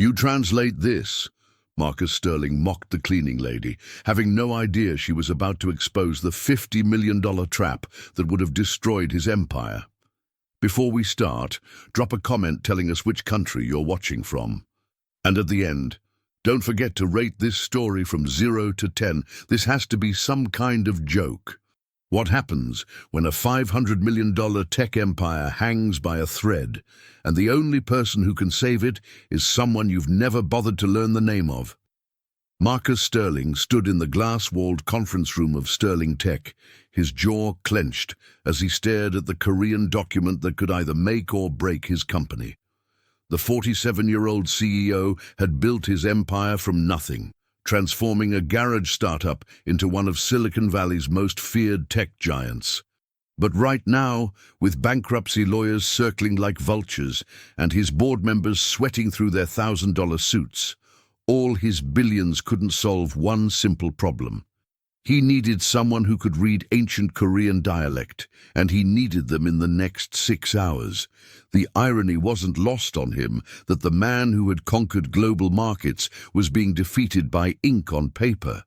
"You translate this." Marcus Sterling mocked the cleaning lady, having no idea she was about to expose the $50 million trap that would have destroyed his empire. "Before we start, drop a comment telling us which country you're watching from. And at the end, don't forget to rate this story from 0 to 10. This has to be some kind of joke. What happens when a $500 million tech empire hangs by a thread, and the only person who can save it is someone you've never bothered to learn the name of? Marcus Sterling stood in the glass-walled conference room of Sterling Tech, his jaw clenched as he stared at the Korean document that could either make or break his company. The 47-year-old CEO had built his empire from nothing, transforming a garage startup into one of Silicon Valley's most feared tech giants. But right now, with bankruptcy lawyers circling like vultures and his board members sweating through their $1,000 suits, all his billions couldn't solve one simple problem. He needed someone who could read ancient Korean dialect, and he needed them in the next 6 hours. The irony wasn't lost on him that the man who had conquered global markets was being defeated by ink on paper.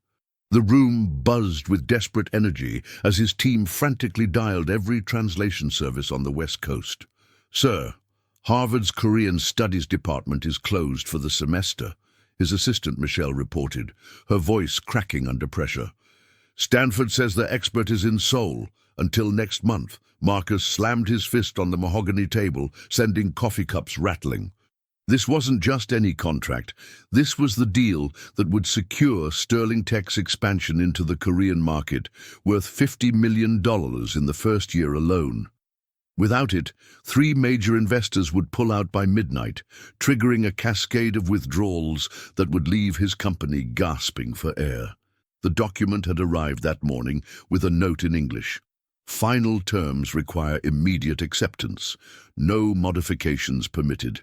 The room buzzed with desperate energy as his team frantically dialed every translation service on the West Coast. "Sir, Harvard's Korean Studies Department is closed for the semester," his assistant Michelle reported, her voice cracking under pressure. "Stanford says their expert is in Seoul until next month." Marcus slammed his fist on the mahogany table, sending coffee cups rattling. This wasn't just any contract. This was the deal that would secure Sterling Tech's expansion into the Korean market, worth $50 million in the first year alone. Without it, 3 major investors would pull out by midnight, triggering a cascade of withdrawals that would leave his company gasping for air. The document had arrived that morning with a note in English. "Final terms require immediate acceptance. No modifications permitted."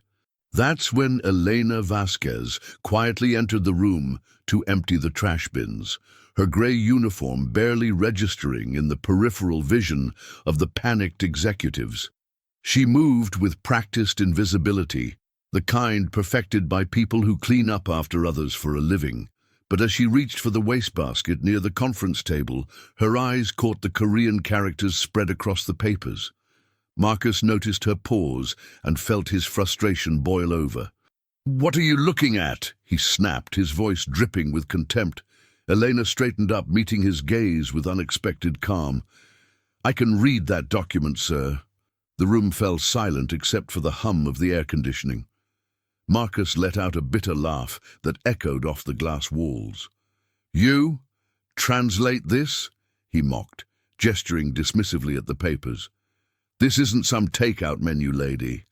That's when Elena Vasquez quietly entered the room to empty the trash bins, her gray uniform barely registering in the peripheral vision of the panicked executives. She moved with practiced invisibility, the kind perfected by people who clean up after others for a living. But as she reached for the wastebasket near the conference table, her eyes caught the Korean characters spread across the papers. Marcus noticed her pause and felt his frustration boil over. "What are you looking at?" he snapped, his voice dripping with contempt. Elena straightened up, meeting his gaze with unexpected calm. "I can read that document, sir." The room fell silent except for the hum of the air conditioning. Marcus let out a bitter laugh that echoed off the glass walls. "You? Translate this?" he mocked, gesturing dismissively at the papers. "This isn't some takeout menu, lady.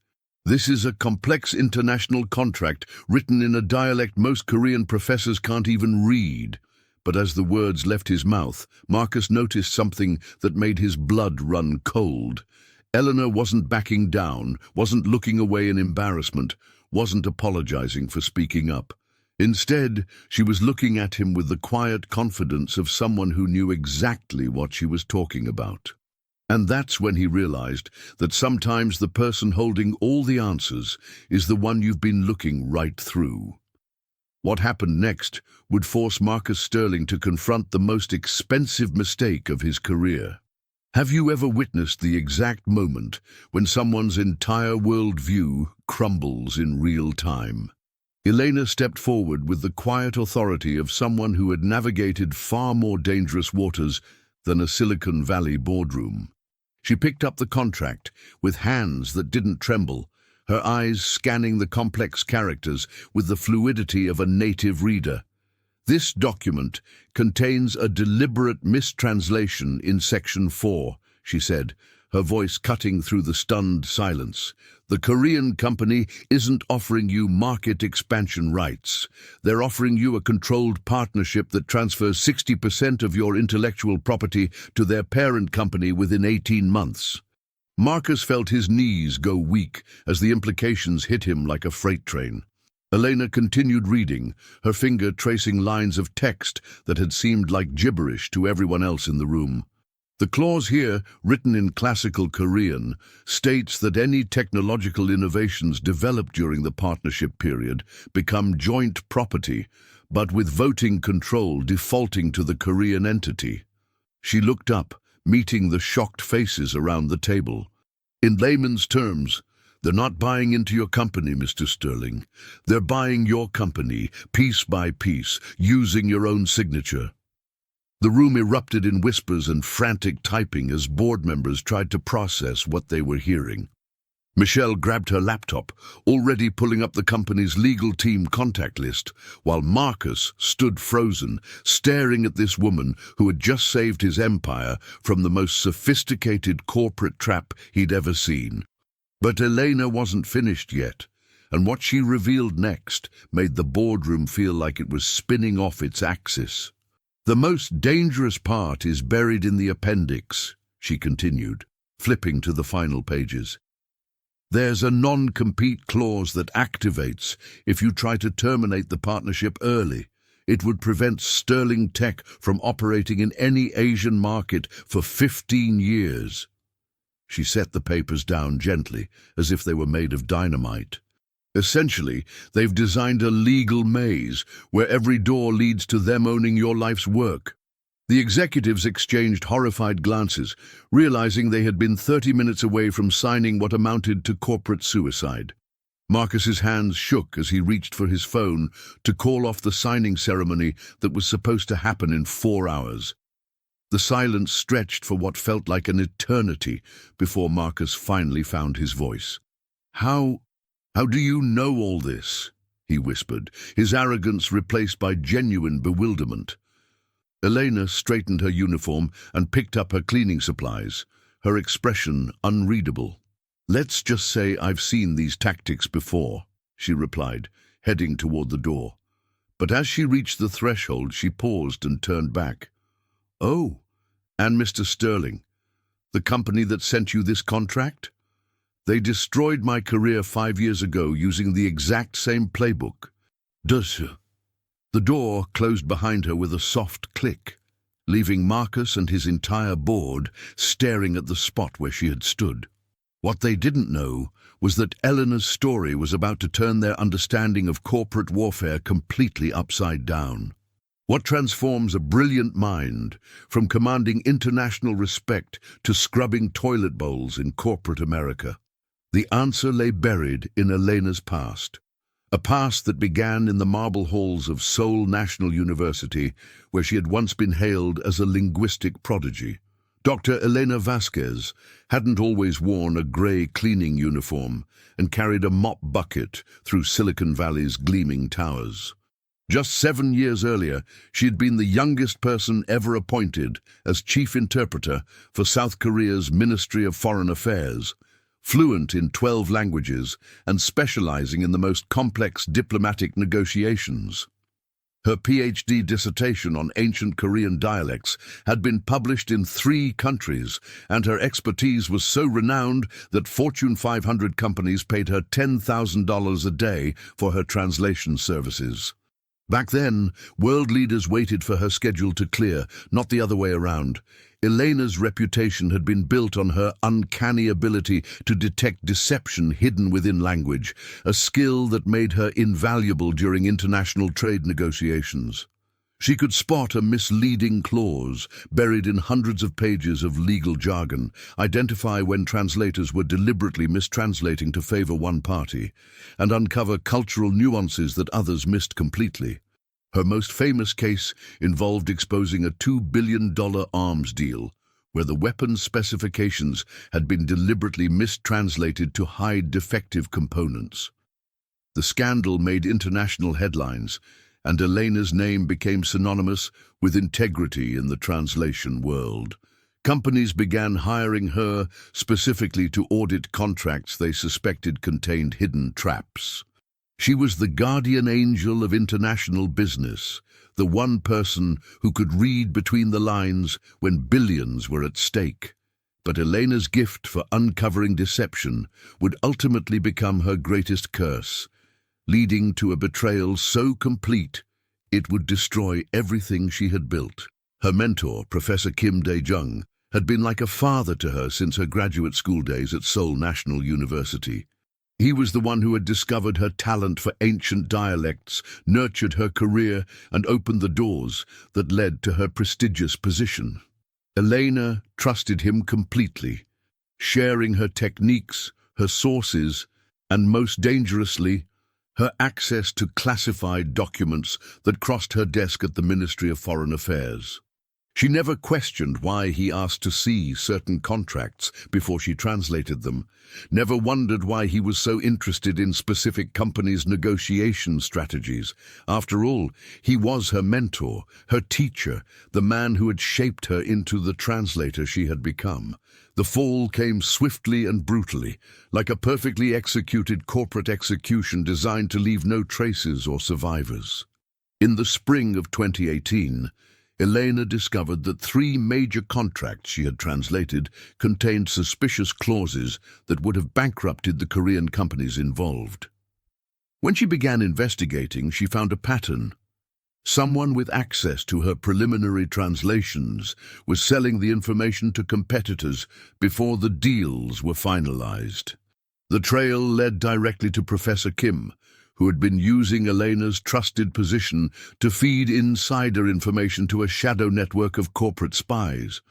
This is a complex international contract written in a dialect most Korean professors can't even read." But as the words left his mouth, Marcus noticed something that made his blood run cold. Eleanor wasn't backing down, wasn't looking away in embarrassment, wasn't apologizing for speaking up. Instead, she was looking at him with the quiet confidence of someone who knew exactly what she was talking about. And that's when he realized that sometimes the person holding all the answers is the one you've been looking right through. What happened next would force Marcus Sterling to confront the most expensive mistake of his career. Have you ever witnessed the exact moment when someone's entire worldview crumbles in real time? Elena stepped forward with the quiet authority of someone who had navigated far more dangerous waters than a Silicon Valley boardroom. She picked up the contract with hands that didn't tremble, her eyes scanning the complex characters with the fluidity of a native reader. "This document contains a deliberate mistranslation in Section 4, she said, her voice cutting through the stunned silence. "The Korean company isn't offering you market expansion rights. They're offering you a controlled partnership that transfers 60% of your intellectual property to their parent company within 18 months. Marcus felt his knees go weak as the implications hit him like a freight train. Elena continued reading, her finger tracing lines of text that had seemed like gibberish to everyone else in the room. The clause here, written in classical Korean, states that any technological innovations developed during the partnership period become joint property, but with voting control defaulting to the Korean entity. She looked up, meeting the shocked faces around the table. In layman's terms, they're not buying into your company, Mr. Sterling. They're buying your company, piece by piece, using your own signature. The room erupted in whispers and frantic typing as board members tried to process what they were hearing. Michelle grabbed her laptop, already pulling up the company's legal team contact list, while Marcus stood frozen, staring at this woman who had just saved his empire from the most sophisticated corporate trap he'd ever seen. But Elena wasn't finished yet, and what she revealed next made the boardroom feel like it was spinning off its axis. "The most dangerous part is buried in the appendix," she continued, flipping to the final pages. "There's a non-compete clause that activates if you try to terminate the partnership early. It would prevent Sterling Tech from operating in any Asian market for 15 years. She set the papers down gently, as if they were made of dynamite. "Essentially, they've designed a legal maze where every door leads to them owning your life's work." The executives exchanged horrified glances, realizing they had been 30 minutes away from signing what amounted to corporate suicide. Marcus's hands shook as he reached for his phone to call off the signing ceremony that was supposed to happen in 4 hours. The silence stretched for what felt like an eternity before Marcus finally found his voice. How do you know all this?" he whispered, his arrogance replaced by genuine bewilderment. Elena straightened her uniform and picked up her cleaning supplies, her expression unreadable. "Let's just say I've seen these tactics before," she replied, heading toward the door. But as she reached the threshold, she paused and turned back. "Oh, and Mr. Sterling, the company that sent you this contract? They destroyed my career 5 years ago using the exact same playbook." The door closed behind her with a soft click, leaving Marcus and his entire board staring at the spot where she had stood. What they didn't know was that Eleanor's story was about to turn their understanding of corporate warfare completely upside down. What transforms a brilliant mind from commanding international respect to scrubbing toilet bowls in corporate America? The answer lay buried in Elena's past, a past that began in the marble halls of Seoul National University, where she had once been hailed as a linguistic prodigy. Dr. Elena Vasquez hadn't always worn a grey cleaning uniform and carried a mop bucket through Silicon Valley's gleaming towers. Just 7 years earlier, she had been the youngest person ever appointed as chief interpreter for South Korea's Ministry of Foreign Affairs, fluent in 12 languages and specializing in the most complex diplomatic negotiations. Her PhD dissertation on ancient Korean dialects had been published in 3 countries, and her expertise was so renowned that Fortune 500 companies paid her $10,000 a day for her translation services. Back then, world leaders waited for her schedule to clear, not the other way around. Elena's reputation had been built on her uncanny ability to detect deception hidden within language, a skill that made her invaluable during international trade negotiations. She could spot a misleading clause buried in hundreds of pages of legal jargon, identify when translators were deliberately mistranslating to favor one party, and uncover cultural nuances that others missed completely. Her most famous case involved exposing a $2 billion arms deal, where the weapons specifications had been deliberately mistranslated to hide defective components. The scandal made international headlines, and Elena's name became synonymous with integrity in the translation world. Companies began hiring her specifically to audit contracts they suspected contained hidden traps. She was the guardian angel of international business, the one person who could read between the lines when billions were at stake. But Elena's gift for uncovering deception would ultimately become her greatest curse, leading to a betrayal so complete it would destroy everything she had built. Her mentor, Professor Kim Dae-jung, had been like a father to her since her graduate school days at Seoul National University. He was the one who had discovered her talent for ancient dialects, nurtured her career, and opened the doors that led to her prestigious position. Elena trusted him completely, sharing her techniques, her sources, and most dangerously, her access to classified documents that crossed her desk at the Ministry of Foreign Affairs. She never questioned why he asked to see certain contracts before she translated them, never wondered why he was so interested in specific companies' negotiation strategies. After all, he was her mentor, her teacher, the man who had shaped her into the translator she had become. The fall came swiftly and brutally, like a perfectly executed corporate execution designed to leave no traces or survivors. In the spring of 2018, Elena discovered that 3 major contracts she had translated contained suspicious clauses that would have bankrupted the Korean companies involved. When she began investigating, she found a pattern. Someone with access to her preliminary translations was selling the information to competitors before the deals were finalized. The trail led directly to Professor Kim, who had been using Elena's trusted position to feed insider information to a shadow network of corporate spies.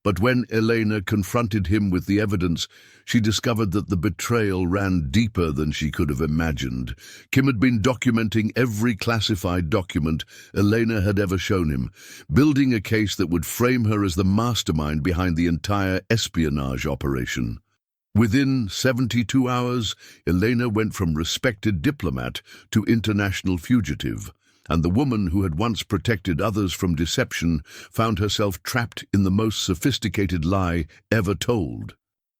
But when Elena confronted him with the evidence, she discovered that the betrayal ran deeper than she could have imagined. Kim had been documenting every classified document Elena had ever shown him, building a case that would frame her as the mastermind behind the entire espionage operation. Within 72 hours, Elena went from respected diplomat to international fugitive, and the woman who had once protected others from deception found herself trapped in the most sophisticated lie ever told.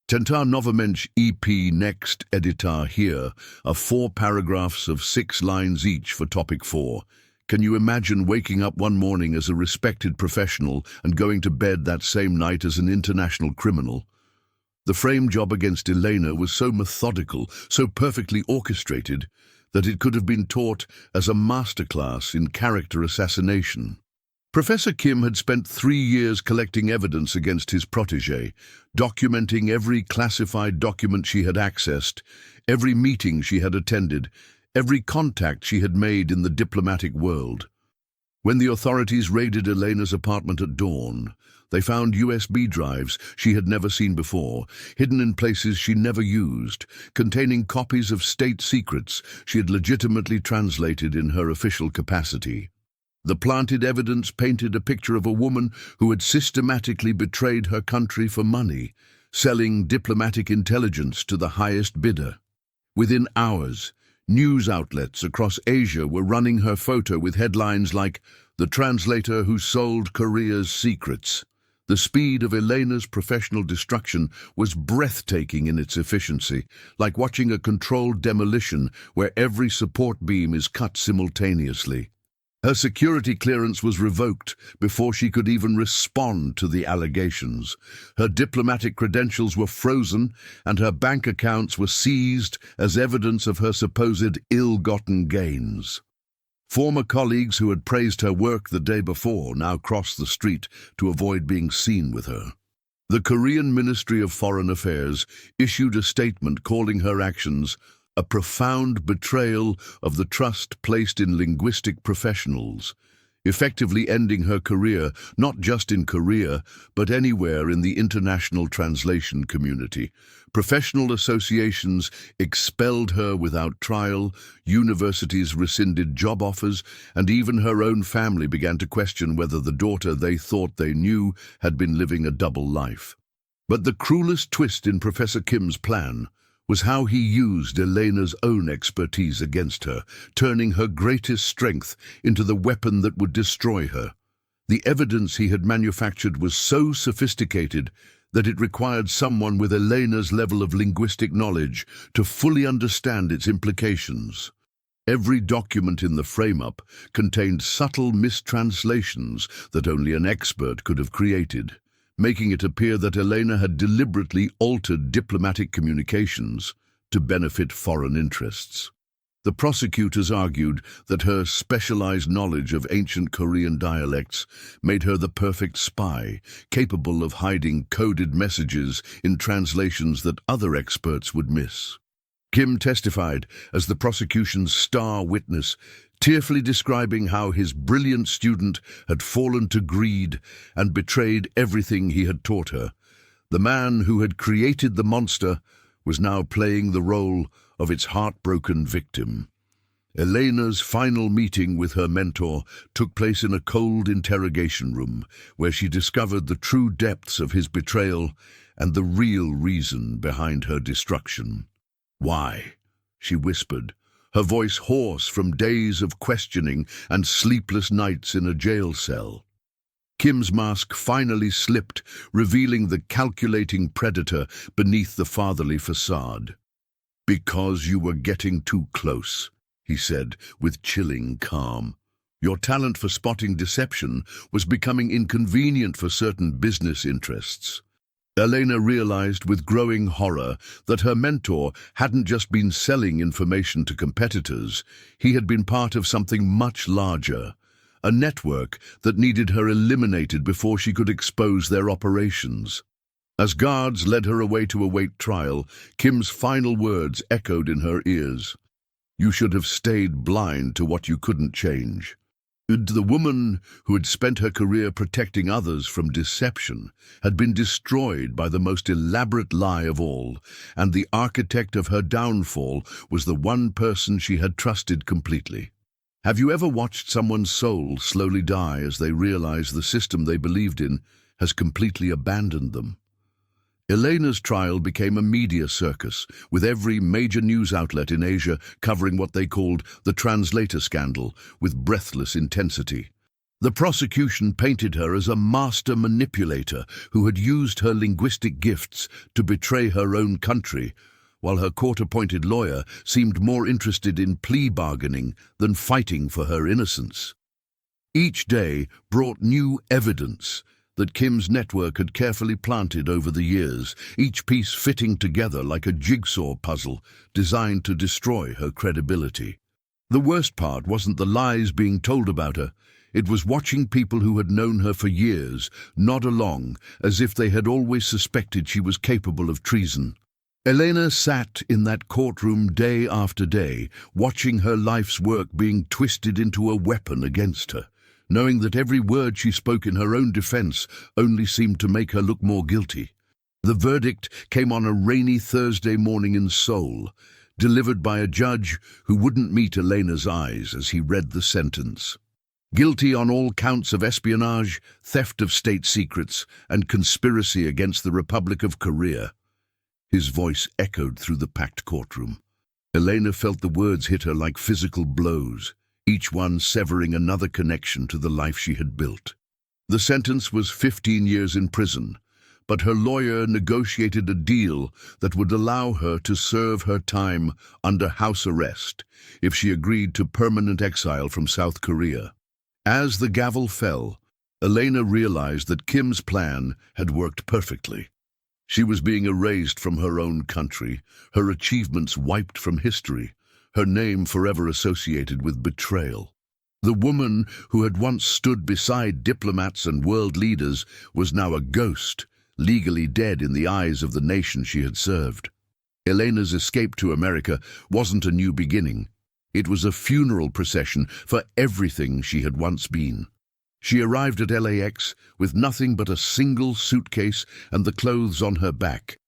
Tentar Novomensch EP Next Editar here are 4 paragraphs of 6 lines each for topic 4. Can you imagine waking up one morning as a respected professional and going to bed that same night as an international criminal? The frame job against Elena was so methodical, so perfectly orchestrated, that it could have been taught as a masterclass in character assassination. Professor Kim had spent 3 years collecting evidence against his protégé, documenting every classified document she had accessed, every meeting she had attended, every contact she had made in the diplomatic world. When the authorities raided Elena's apartment at dawn, they found USB drives she had never seen before, hidden in places she never used, containing copies of state secrets she had legitimately translated in her official capacity. The planted evidence painted a picture of a woman who had systematically betrayed her country for money, selling diplomatic intelligence to the highest bidder. Within hours, news outlets across Asia were running her photo with headlines like "The Translator Who Sold Korea's Secrets." The speed of Elena's professional destruction was breathtaking in its efficiency, like watching a controlled demolition where every support beam is cut simultaneously. Her security clearance was revoked before she could even respond to the allegations. Her diplomatic credentials were frozen and her bank accounts were seized as evidence of her supposed ill-gotten gains. Former colleagues who had praised her work the day before now crossed the street to avoid being seen with her. The Korean Ministry of Foreign Affairs issued a statement calling her actions a profound betrayal of the trust placed in linguistic professionals, effectively ending her career not just in Korea, but anywhere in the international translation community. Professional associations expelled her without trial, universities rescinded job offers, and even her own family began to question whether the daughter they thought they knew had been living a double life. But the cruelest twist in Professor Kim's plan was how he used Elena's own expertise against her, turning her greatest strength into the weapon that would destroy her. The evidence he had manufactured was so sophisticated that it required someone with Elena's level of linguistic knowledge to fully understand its implications. Every document in the frame-up contained subtle mistranslations that only an expert could have created, making it appear that Elena had deliberately altered diplomatic communications to benefit foreign interests. The prosecutors argued that her specialized knowledge of ancient Korean dialects made her the perfect spy, capable of hiding coded messages in translations that other experts would miss. Kim testified as the prosecution's star witness, tearfully describing how his brilliant student had fallen to greed and betrayed everything he had taught her. The man who had created the monster was now playing the role of its heartbroken victim. Elena's final meeting with her mentor took place in a cold interrogation room, where she discovered the true depths of his betrayal and the real reason behind her destruction. "Why?" she whispered, her voice hoarse from days of questioning and sleepless nights in a jail cell. Kim's mask finally slipped, revealing the calculating predator beneath the fatherly facade. "Because you were getting too close," he said with chilling calm. "Your talent for spotting deception was becoming inconvenient for certain business interests." Elena realized with growing horror that her mentor hadn't just been selling information to competitors, he had been part of something much larger, a network that needed her eliminated before she could expose their operations. As guards led her away to await trial, Kim's final words echoed in her ears. "You should have stayed blind to what you couldn't change." The woman who had spent her career protecting others from deception had been destroyed by the most elaborate lie of all, and the architect of her downfall was the one person she had trusted completely. Have you ever watched someone's soul slowly die as they realize the system they believed in has completely abandoned them? Elena's trial became a media circus, with every major news outlet in Asia covering what they called the translator scandal with breathless intensity. The prosecution painted her as a master manipulator who had used her linguistic gifts to betray her own country, while her court-appointed lawyer seemed more interested in plea bargaining than fighting for her innocence. Each day brought new evidence that Kim's network had carefully planted over the years, each piece fitting together like a jigsaw puzzle designed to destroy her credibility. The worst part wasn't the lies being told about her. It was watching people who had known her for years nod along as if they had always suspected she was capable of treason. Elena sat in that courtroom day after day, watching her life's work being twisted into a weapon against her, knowing that every word she spoke in her own defense only seemed to make her look more guilty. The verdict came on a rainy Thursday morning in Seoul, delivered by a judge who wouldn't meet Elena's eyes as he read the sentence. Guilty on all counts of espionage, theft of state secrets, and conspiracy against the Republic of Korea. His voice echoed through the packed courtroom. Elena felt the words hit her like physical blows, each one severing another connection to the life she had built. The sentence was 15 years in prison, but her lawyer negotiated a deal that would allow her to serve her time under house arrest if she agreed to permanent exile from South Korea. As the gavel fell, Elena realized that Kim's plan had worked perfectly. She was being erased from her own country, her achievements wiped from history, her name forever associated with betrayal. The woman who had once stood beside diplomats and world leaders was now a ghost, legally dead in the eyes of the nation she had served. Elena's escape to America wasn't a new beginning. It was a funeral procession for everything she had once been. She arrived at LAX with nothing but a single suitcase and the clothes on her back,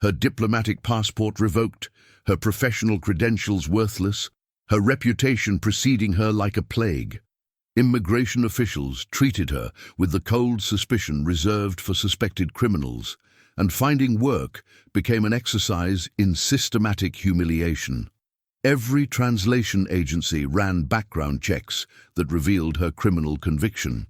her diplomatic passport revoked, her professional credentials worthless, her reputation preceding her like a plague. Immigration officials treated her with the cold suspicion reserved for suspected criminals, and finding work became an exercise in systematic humiliation. Every translation agency ran background checks that revealed her criminal conviction.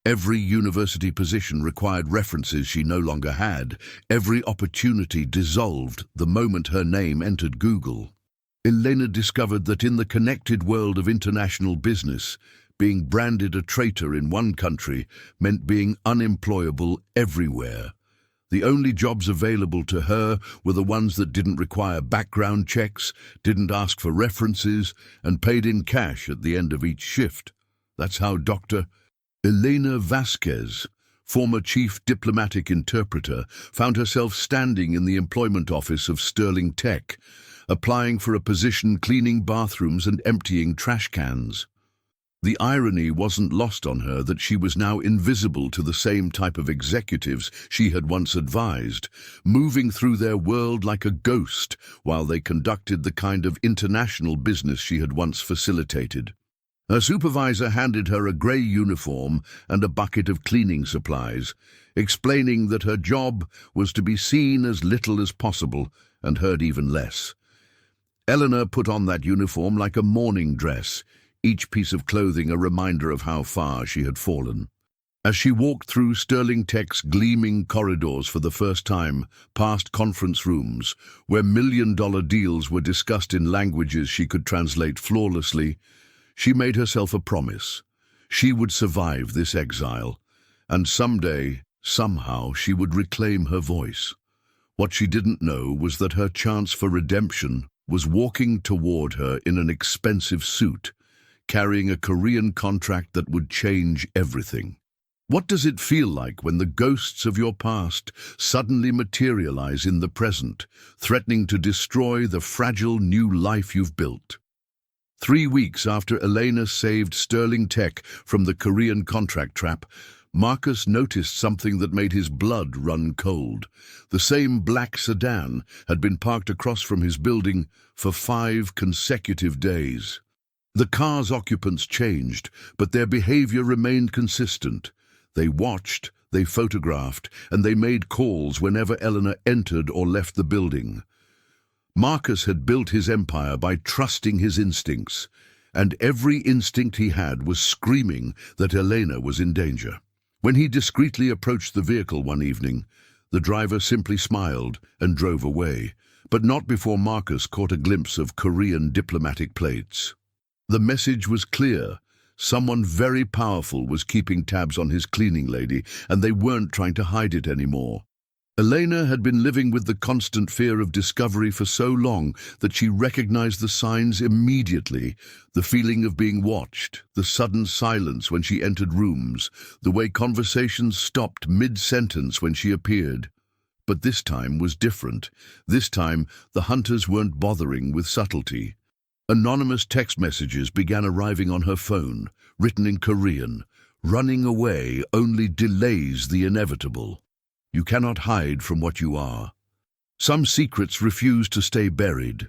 Every university position required references she no longer had. Every opportunity dissolved the moment her name entered Google. Elena discovered that in the connected world of international business, being branded a traitor in one country meant being unemployable everywhere. The only jobs available to her were the ones that didn't require background checks, didn't ask for references, and paid in cash at the end of each shift. That's how Dr. Elena Vasquez, former chief diplomatic interpreter, found herself standing in the employment office of Sterling Tech, applying for a position cleaning bathrooms and emptying trash cans. The irony wasn't lost on her that she was now invisible to the same type of executives she had once advised, moving through their world like a ghost while they conducted the kind of international business she had once facilitated. Her supervisor handed her a grey uniform and a bucket of cleaning supplies, explaining that her job was to be seen as little as possible and heard even less. Eleanor put on that uniform like a mourning dress, each piece of clothing a reminder of how far she had fallen. As she walked through Sterling Tech's gleaming corridors for the first time, past conference rooms, where million-dollar deals were discussed in languages she could translate flawlessly, she made herself a promise. She would survive this exile, and someday, somehow, she would reclaim her voice. What she didn't know was that her chance for redemption was walking toward her in an expensive suit, carrying a Korean contract that would change everything. What does it feel like when the ghosts of your past suddenly materialize in the present, threatening to destroy the fragile new life you've built? 3 weeks after Elena saved Sterling Tech from the Korean contract trap, Marcus noticed something that made his blood run cold. The same black sedan had been parked across from his building for 5 consecutive days. The car's occupants changed, but their behavior remained consistent. They watched, they photographed, and they made calls whenever Eleanor entered or left the building. Marcus had built his empire by trusting his instincts, and every instinct he had was screaming that Elena was in danger. When he discreetly approached the vehicle one evening, the driver simply smiled and drove away, but not before Marcus caught a glimpse of Korean diplomatic plates. The message was clear. Someone very powerful was keeping tabs on his cleaning lady, and they weren't trying to hide it anymore. Elena had been living with the constant fear of discovery for so long that she recognized the signs immediately: the feeling of being watched, the sudden silence when she entered rooms, the way conversations stopped mid-sentence when she appeared. But this time was different. This time, the hunters weren't bothering with subtlety. Anonymous text messages began arriving on her phone, written in Korean. Running away only delays the inevitable. You cannot hide from what you are. Some secrets refuse to stay buried.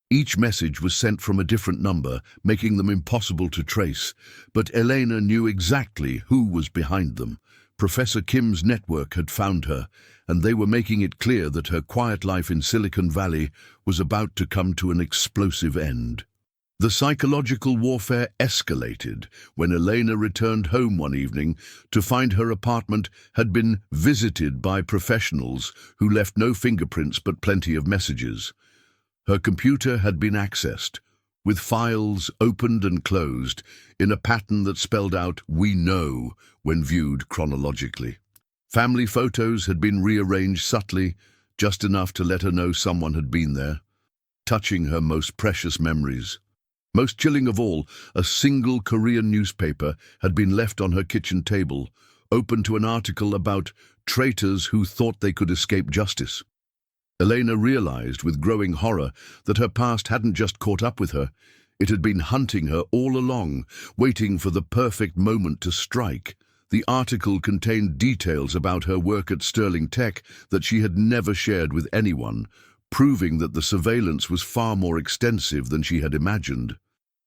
Each message was sent from a different number, making them impossible to trace, but Elena knew exactly who was behind them. Professor Kim's network had found her, and they were making it clear that her quiet life in Silicon Valley was about to come to an explosive end. The psychological warfare escalated when Elena returned home one evening to find her apartment had been visited by professionals who left no fingerprints but plenty of messages. Her computer had been accessed, with files opened and closed in a pattern that spelled out "We know" when viewed chronologically. Family photos had been rearranged subtly, just enough to let her know someone had been there, touching her most precious memories. Most chilling of all, a single Korean newspaper had been left on her kitchen table, open to an article about traitors who thought they could escape justice. Elena realized with growing horror that her past hadn't just caught up with her. It had been hunting her all along, waiting for the perfect moment to strike. The article contained details about her work at Sterling Tech that she had never shared with anyone, proving that the surveillance was far more extensive than she had imagined.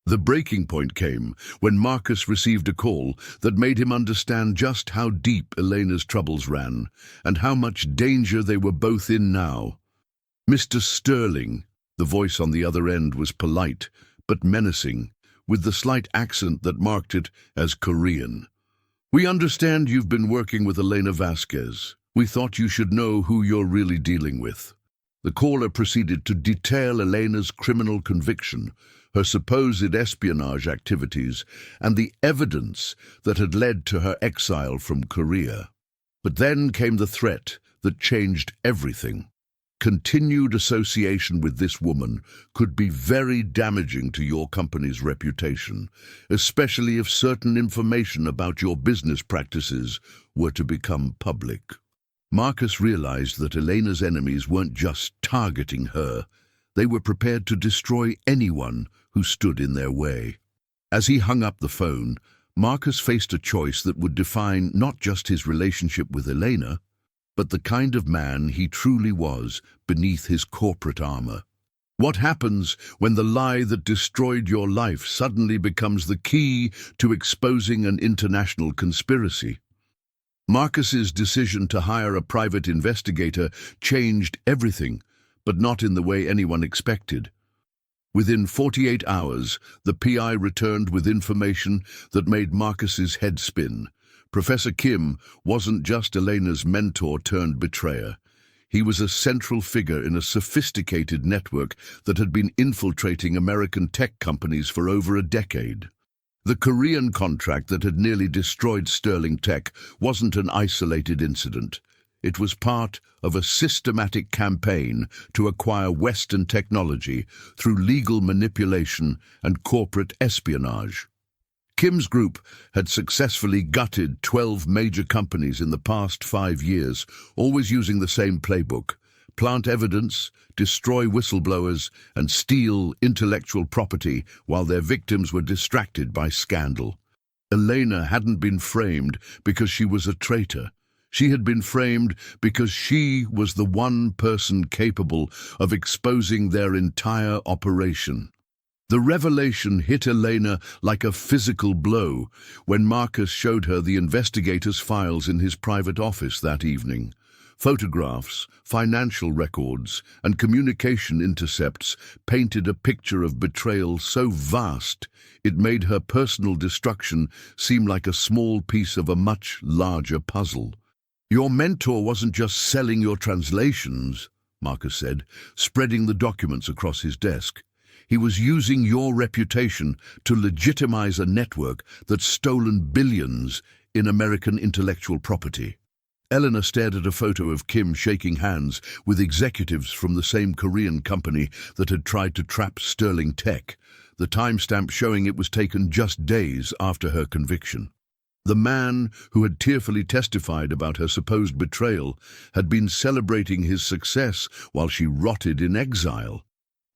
The breaking point came when Marcus received a call that made him understand just how deep Elena's troubles ran, and how much danger they were both in now. "Mr. Sterling," the voice on the other end was polite, but menacing, with the slight accent that marked it as Korean. "We understand you've been working with Elena Vasquez. We thought you should know who you're really dealing with." The caller proceeded to detail Elena's criminal conviction, her supposed espionage activities, and the evidence that had led to her exile from Korea. But then came the threat, that changed everything. Continued association with this woman could be very damaging to your company's reputation, especially if certain information about your business practices were to become public. Marcus realized that Elena's enemies weren't just targeting her, they were prepared to destroy anyone who stood in their way. As he hung up the phone, Marcus faced a choice that would define not just his relationship with Elena, but the kind of man he truly was beneath his corporate armor. What happens when the lie that destroyed your life suddenly becomes the key to exposing an international conspiracy? Marcus's decision to hire a private investigator changed everything, but not in the way anyone expected. Within 48 hours, the PI returned with information that made Marcus's head spin. Professor Kim wasn't just Elena's mentor turned betrayer. He was a central figure in a sophisticated network that had been infiltrating American tech companies for over a decade. The Korean contract that had nearly destroyed Sterling Tech wasn't an isolated incident. It was part of a systematic campaign to acquire Western technology through legal manipulation and corporate espionage. Kim's group had successfully gutted 12 major companies in the past 5 years, always using the same playbook: plant evidence, destroy whistleblowers, and steal intellectual property while their victims were distracted by scandal. Elena hadn't been framed because she was a traitor. She had been framed because she was the one person capable of exposing their entire operation. The revelation hit Elena like a physical blow when Marcus showed her the investigator's files in his private office that evening. Photographs, financial records, and communication intercepts painted a picture of betrayal so vast it made her personal destruction seem like a small piece of a much larger puzzle. "Your mentor wasn't just selling your translations," Marcus said, spreading the documents across his desk. "He was using your reputation to legitimize a network that's stolen billions in American intellectual property." Eleanor stared at a photo of Kim shaking hands with executives from the same Korean company that had tried to trap Sterling Tech, the timestamp showing it was taken just days after her conviction. The man who had tearfully testified about her supposed betrayal had been celebrating his success while she rotted in exile.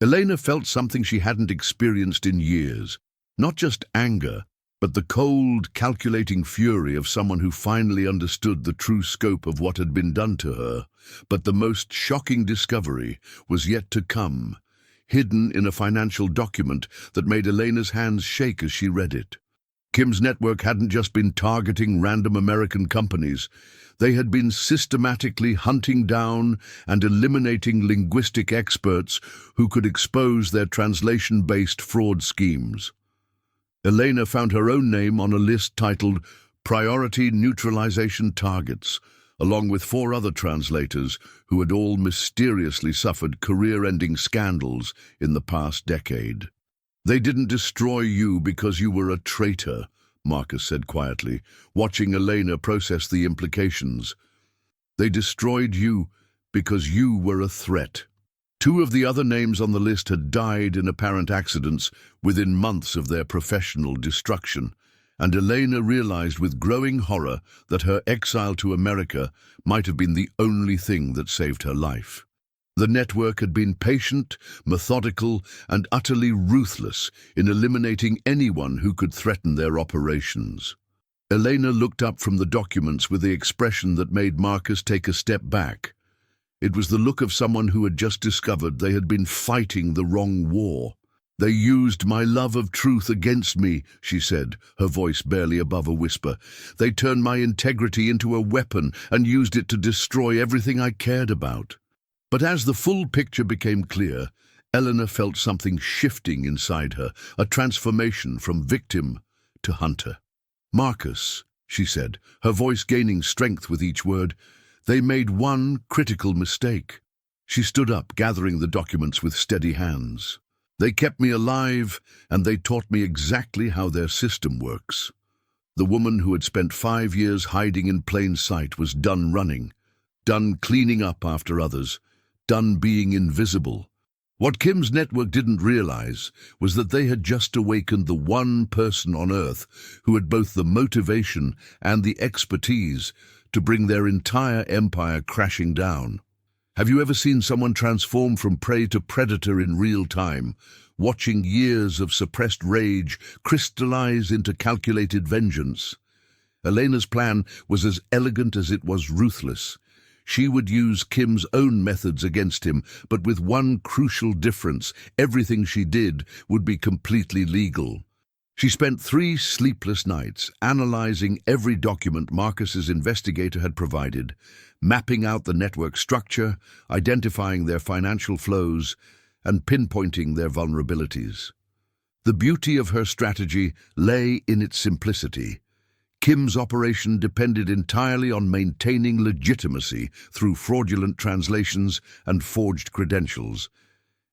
Elena felt something she hadn't experienced in years, not just anger, but the cold, calculating fury of someone who finally understood the true scope of what had been done to her. But the most shocking discovery was yet to come, hidden in a financial document that made Elena's hands shake as she read it. Kim's network hadn't just been targeting random American companies. They had been systematically hunting down and eliminating linguistic experts who could expose their translation-based fraud schemes. Elena found her own name on a list titled Priority Neutralization Targets, along with 4 other translators who had all mysteriously suffered career-ending scandals in the past decade. "They didn't destroy you because you were a traitor," Marcus said quietly, watching Elena process the implications. "They destroyed you because you were a threat." 2 of the other names on the list had died in apparent accidents within months of their professional destruction, and Elena realized with growing horror that her exile to America might have been the only thing that saved her life. The network had been patient, methodical, and utterly ruthless in eliminating anyone who could threaten their operations. Elena looked up from the documents with the expression that made Marcus take a step back. It was the look of someone who had just discovered they had been fighting the wrong war. "They used my love of truth against me," she said, her voice barely above a whisper. "They turned my integrity into a weapon and used it to destroy everything I cared about." But as the full picture became clear, Eleanor felt something shifting inside her, a transformation from victim to hunter. "Marcus," she said, her voice gaining strength with each word, "they made one critical mistake." She stood up, gathering the documents with steady hands. "They kept me alive, and they taught me exactly how their system works." The woman who had spent 5 years hiding in plain sight was done running. done cleaning up after others, done being invisible. What Kim's network didn't realize was that they had just awakened the one person on Earth who had both the motivation and the expertise to bring their entire empire crashing down. Have you ever seen someone transform from prey to predator in real time, watching years of suppressed rage crystallize into calculated vengeance? Elena's plan was as elegant as it was ruthless. She would use Kim's own methods against him, but with one crucial difference: everything she did would be completely legal. She spent 3 sleepless nights analyzing every document Marcus's investigator had provided, mapping out the network structure, identifying their financial flows, and pinpointing their vulnerabilities. The beauty of her strategy lay in its simplicity. Kim's operation depended entirely on maintaining legitimacy through fraudulent translations and forged credentials.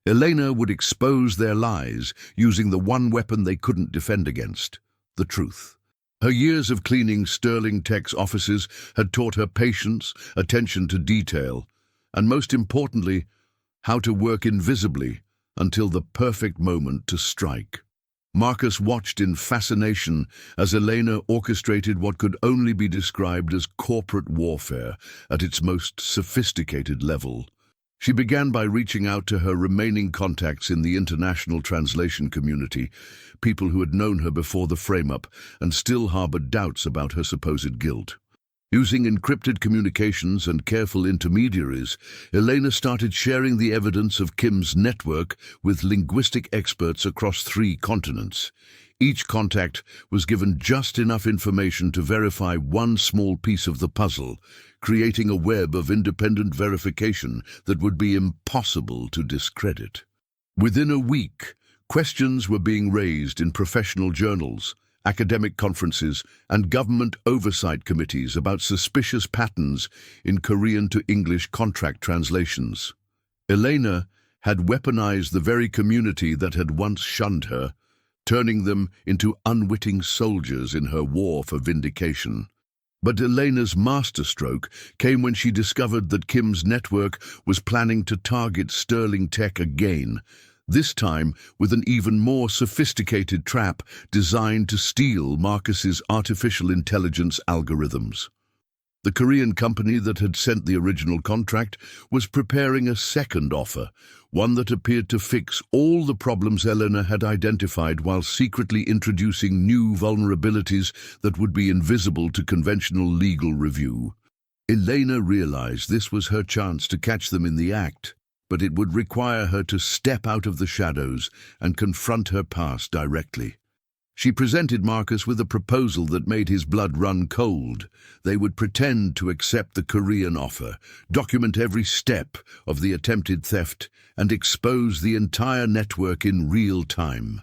Elena would expose their lies using the one weapon they couldn't defend against: the truth. Her years of cleaning Sterling Tech's offices had taught her patience, attention to detail, and most importantly, how to work invisibly until the perfect moment to strike. Marcus watched in fascination as Elena orchestrated what could only be described as corporate warfare at its most sophisticated level. She began by reaching out to her remaining contacts in the international translation community, people who had known her before the frame-up and still harbored doubts about her supposed guilt. Using encrypted communications and careful intermediaries, Elena started sharing the evidence of Kim's network with linguistic experts across 3 continents. Each contact was given just enough information to verify one small piece of the puzzle, creating a web of independent verification that would be impossible to discredit. Within a week, questions were being raised in professional journals, academic conferences, and government oversight committees about suspicious patterns in Korean to English contract translations. Elena had weaponized the very community that had once shunned her, turning them into unwitting soldiers in her war for vindication. But Elena's masterstroke came when she discovered that Kim's network was planning to target Sterling Tech again, this time with an even more sophisticated trap designed to steal Marcus's artificial intelligence algorithms. The Korean company that had sent the original contract was preparing a second offer, one that appeared to fix all the problems Elena had identified while secretly introducing new vulnerabilities that would be invisible to conventional legal review. Elena realized this was her chance to catch them in the act, but it would require her to step out of the shadows and confront her past directly. She presented Marcus with a proposal that made his blood run cold. They would pretend to accept the Korean offer, document every step of the attempted theft, and expose the entire network in real time.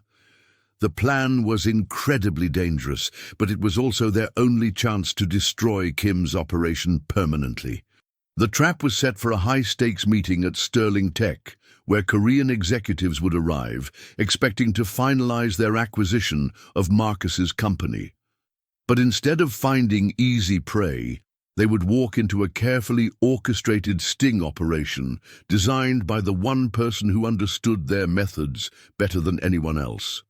The plan was incredibly dangerous, but it was also their only chance to destroy Kim's operation permanently. The trap was set for a high-stakes meeting at Sterling Tech, where Korean executives would arrive, expecting to finalize their acquisition of Marcus's company. But instead of finding easy prey, they would walk into a carefully orchestrated sting operation designed by the one person who understood their methods better than anyone else.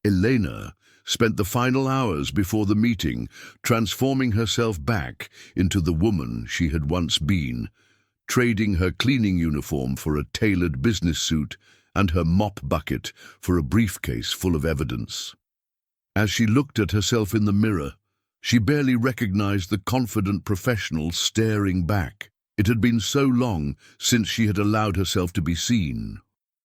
Elena spent the final hours before the meeting transforming herself back into the woman she had once been, trading her cleaning uniform for a tailored business suit and her mop bucket for a briefcase full of evidence. As she looked at herself in the mirror, she barely recognized the confident professional staring back. It had been so long since she had allowed herself to be seen.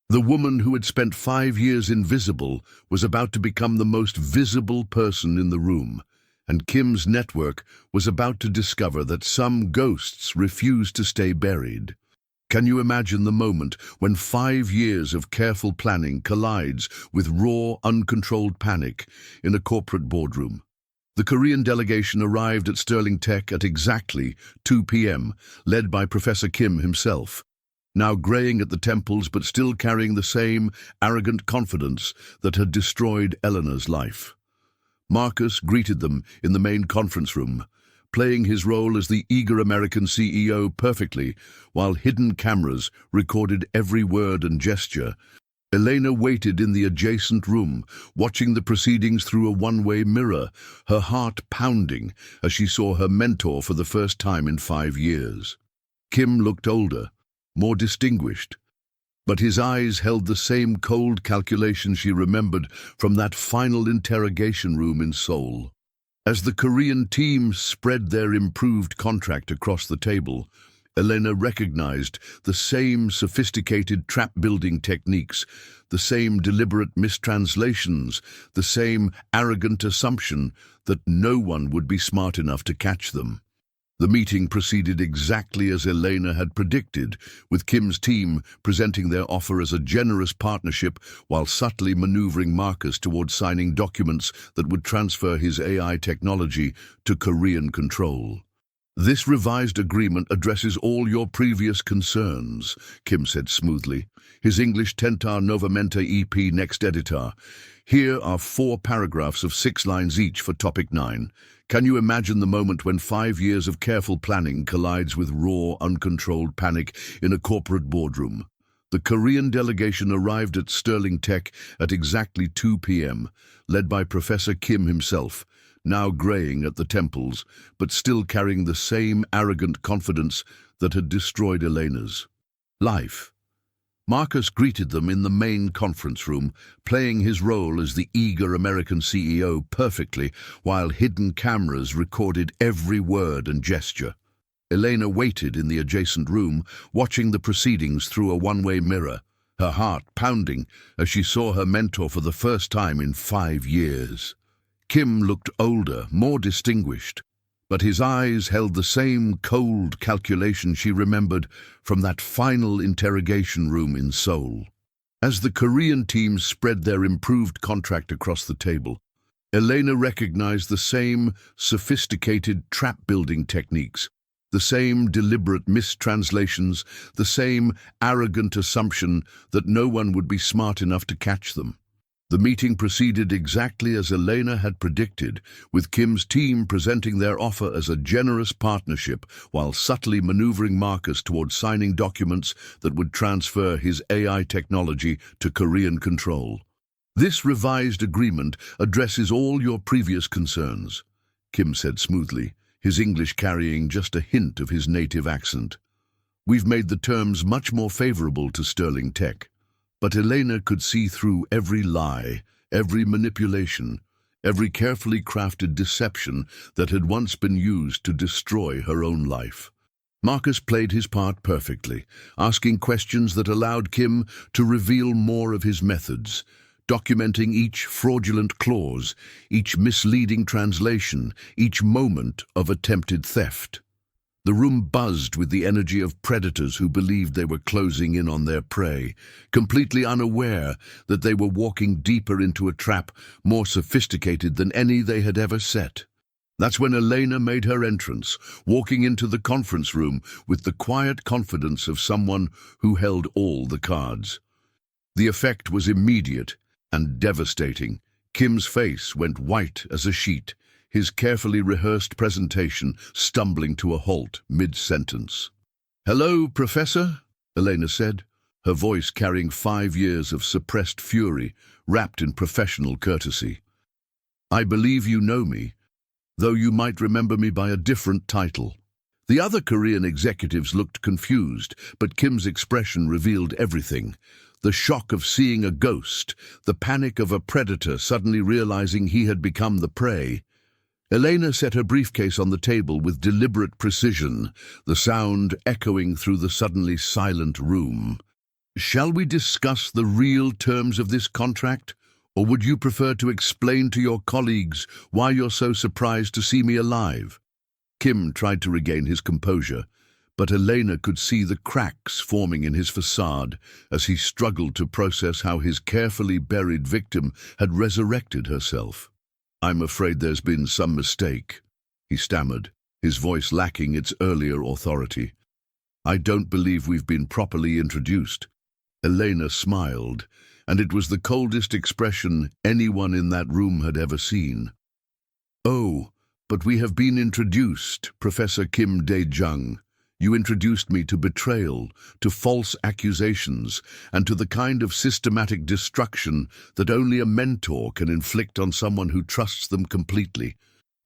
The woman who had spent 5 years invisible was about to become the most visible person in the room, and Kim's network was about to discover that some ghosts refused to stay buried. Can you imagine the moment when 5 years of careful planning collides with raw, uncontrolled panic in a corporate boardroom? The Korean delegation arrived at Sterling Tech at exactly 2 p.m., led by Professor Kim himself, now graying at the temples but still carrying the same arrogant confidence that had destroyed Elena's life. Marcus greeted them in the main conference room, playing his role as the eager American CEO perfectly, while hidden cameras recorded every word and gesture. Elena waited in the adjacent room, watching the proceedings through a one-way mirror, her heart pounding as she saw her mentor for the first time in 5 years. Kim looked older, more distinguished, but his eyes held the same cold calculation she remembered from that final interrogation room in Seoul. As the Korean team spread their improved contract across the table, Elena recognized the same sophisticated trap-building techniques, the same deliberate mistranslations, the same arrogant assumption that no one would be smart enough to catch them. The meeting proceeded exactly as Elena had predicted, with Kim's team presenting their offer as a generous partnership while subtly maneuvering Marcus towards signing documents that would transfer his AI technology to Korean control. "This revised agreement addresses all your previous concerns," Kim said smoothly, his English Tentar Novamente EP next editor. "Here are 4 paragraphs of 6 lines each for topic 9. Can you imagine the moment when 5 years of careful planning collides with raw, uncontrolled panic in a corporate boardroom? The Korean delegation arrived at Sterling Tech at exactly 2 p.m., led by Professor Kim himself, now graying at the temples, but still carrying the same arrogant confidence that had destroyed Elena's life. Marcus greeted them in the main conference room, playing his role as the eager American CEO perfectly, while hidden cameras recorded every word and gesture. Elena waited in the adjacent room, watching the proceedings through a one-way mirror, her heart pounding as she saw her mentor for the first time in 5 years. Kim looked older, more distinguished, but his eyes held the same cold calculation she remembered from that final interrogation room in Seoul. As the Korean team spread their improved contract across the table, Elena recognized the same sophisticated trap-building techniques, the same deliberate mistranslations, the same arrogant assumption that no one would be smart enough to catch them. The meeting proceeded exactly as Elena had predicted, with Kim's team presenting their offer as a generous partnership while subtly maneuvering Marcus towards signing documents that would transfer his AI technology to Korean control. "This revised agreement addresses all your previous concerns," Kim said smoothly, his English carrying just a hint of his native accent. "We've made the terms much more favorable to Sterling Tech." But Elena could see through every lie, every manipulation, every carefully crafted deception that had once been used to destroy her own life. Marcus played his part perfectly, asking questions that allowed Kim to reveal more of his methods, documenting each fraudulent clause, each misleading translation, each moment of attempted theft. The room buzzed with the energy of predators who believed they were closing in on their prey, completely unaware that they were walking deeper into a trap more sophisticated than any they had ever set. That's when Elena made her entrance, walking into the conference room with the quiet confidence of someone who held all the cards. The effect was immediate and devastating. Kim's face went white as a sheet, his carefully rehearsed presentation stumbling to a halt mid-sentence. "Hello, Professor," Elena said, her voice carrying 5 years of suppressed fury wrapped in professional courtesy. "I believe you know me, though you might remember me by a different title." The other Korean executives looked confused, but Kim's expression revealed everything. The shock of seeing a ghost, the panic of a predator suddenly realizing he had become the prey. Elena set her briefcase on the table with deliberate precision, the sound echoing through the suddenly silent room. "Shall we discuss the real terms of this contract, or would you prefer to explain to your colleagues why you're so surprised to see me alive?" Kim tried to regain his composure, but Elena could see the cracks forming in his facade as he struggled to process how his carefully buried victim had resurrected herself. "I'm afraid there's been some mistake," he stammered, his voice lacking its earlier authority. "I don't believe we've been properly introduced." Elena smiled, and it was the coldest expression anyone in that room had ever seen. "Oh, But we have been introduced, Professor Kim Dae-jung. You introduced me to betrayal, to false accusations, and to the kind of systematic destruction that only a mentor can inflict on someone who trusts them completely.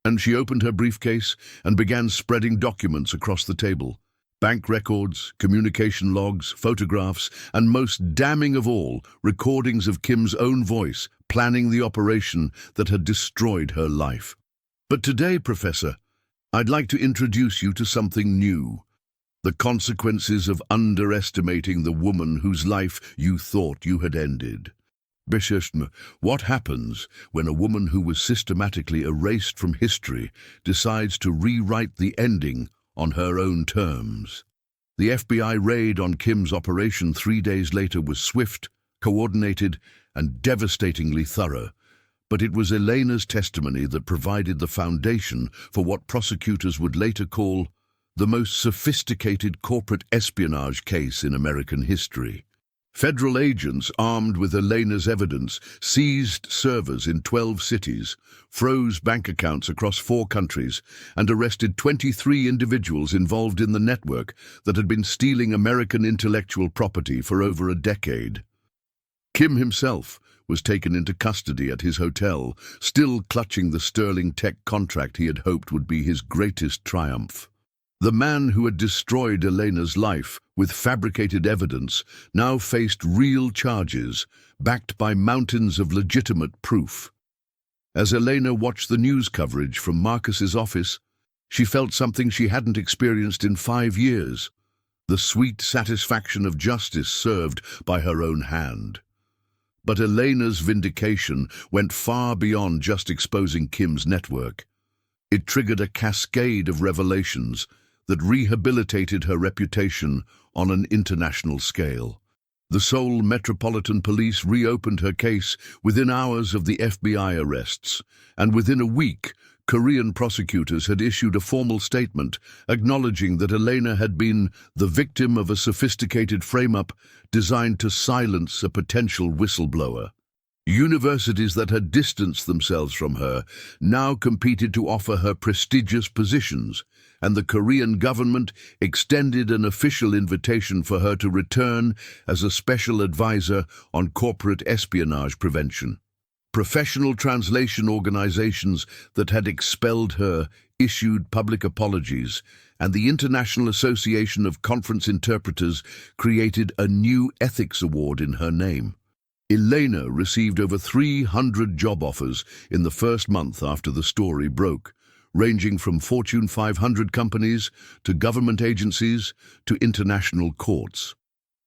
And she opened her briefcase and began spreading documents across the table. Bank records, communication logs, photographs, and most damning of all, recordings of Kim's own voice planning the operation that had destroyed her life. But today, Professor, I'd like to introduce you to something new. The consequences of underestimating the woman whose life you thought you had ended. What happens when a woman who was systematically erased from history decides to rewrite the ending on her own terms? The FBI raid on Kim's operation 3 days later was swift, coordinated, and devastatingly thorough. But it was Elena's testimony that provided the foundation for what prosecutors would later call the most sophisticated corporate espionage case in American history. Federal agents, armed with Elena's evidence, seized servers in 12 cities, froze bank accounts across 4 countries, and arrested 23 individuals involved in the network that had been stealing American intellectual property for over a decade. Kim himself was taken into custody at his hotel, still clutching the sterling tech contract he had hoped would be his greatest triumph. The man who had destroyed Elena's life with fabricated evidence now faced real charges, backed by mountains of legitimate proof. As Elena watched the news coverage from Marcus's office, she felt something she hadn't experienced in 5 years: the sweet satisfaction of justice served by her own hand. But Elena's vindication went far beyond just exposing Kim's network. It triggered a cascade of revelations that rehabilitated her reputation on an international scale. The Seoul Metropolitan Police reopened her case within hours of the FBI arrests, and within a week, Korean prosecutors had issued a formal statement acknowledging that Elena had been the victim of a sophisticated frame-up designed to silence a potential whistleblower. Universities that had distanced themselves from her now competed to offer her prestigious positions, and the Korean government extended an official invitation for her to return as a special advisor on corporate espionage prevention. Professional translation organizations that had expelled her issued public apologies, and the International Association of Conference Interpreters created a new ethics award in her name. Elena received over 300 job offers in the first month after the story broke, ranging from Fortune 500 companies to government agencies to international courts.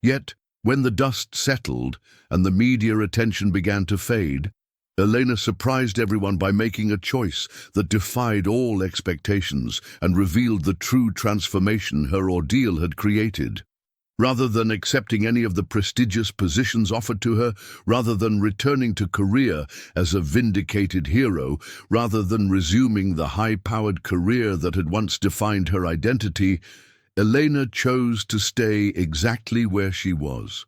Yet, when the dust settled and the media attention began to fade, Elena surprised everyone by making a choice that defied all expectations and revealed the true transformation her ordeal had created. Rather than accepting any of the prestigious positions offered to her, rather than returning to Korea as a vindicated hero, rather than resuming the high-powered career that had once defined her identity, Elena chose to stay exactly where she was.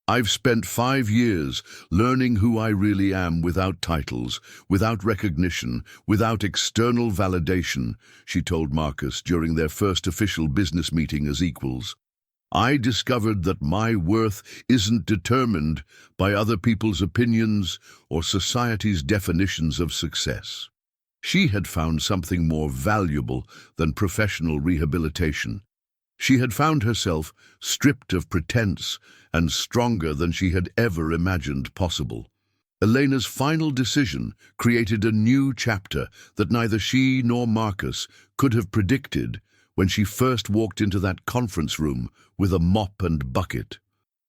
I've spent 5 years learning who I really am without titles, without recognition, without external validation, she told Marcus during their first official business meeting as equals. I discovered that my worth isn't determined by other people's opinions or society's definitions of success. She had found something more valuable than professional rehabilitation. She had found herself stripped of pretense and stronger than she had ever imagined possible. Elena's final decision created a new chapter that neither she nor Marcus could have predicted when she first walked into that conference room with a mop and bucket.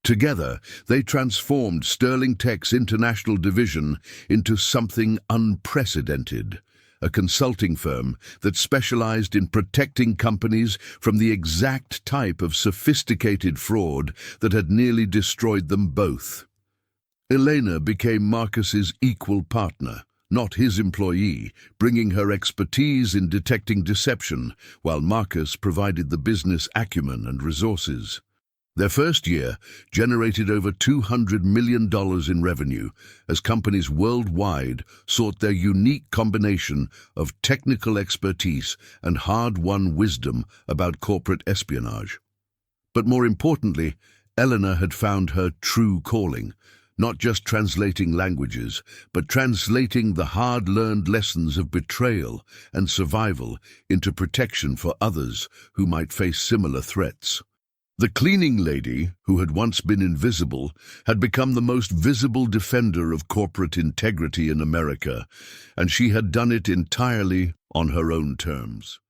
Together, they transformed Sterling Tech's international division into something unprecedented, a consulting firm that specialized in protecting companies from the exact type of sophisticated fraud that had nearly destroyed them both. Elena became Marcus's equal partner, not his employee, bringing her expertise in detecting deception, while Marcus provided the business acumen and resources. Their first year generated over $200 million in revenue as companies worldwide sought their unique combination of technical expertise and hard-won wisdom about corporate espionage. But more importantly, Eleanor had found her true calling, not just translating languages, but translating the hard-learned lessons of betrayal and survival into protection for others who might face similar threats. The cleaning lady, who had once been invisible, had become the most visible defender of corporate integrity in America, and she had done it entirely on her own terms.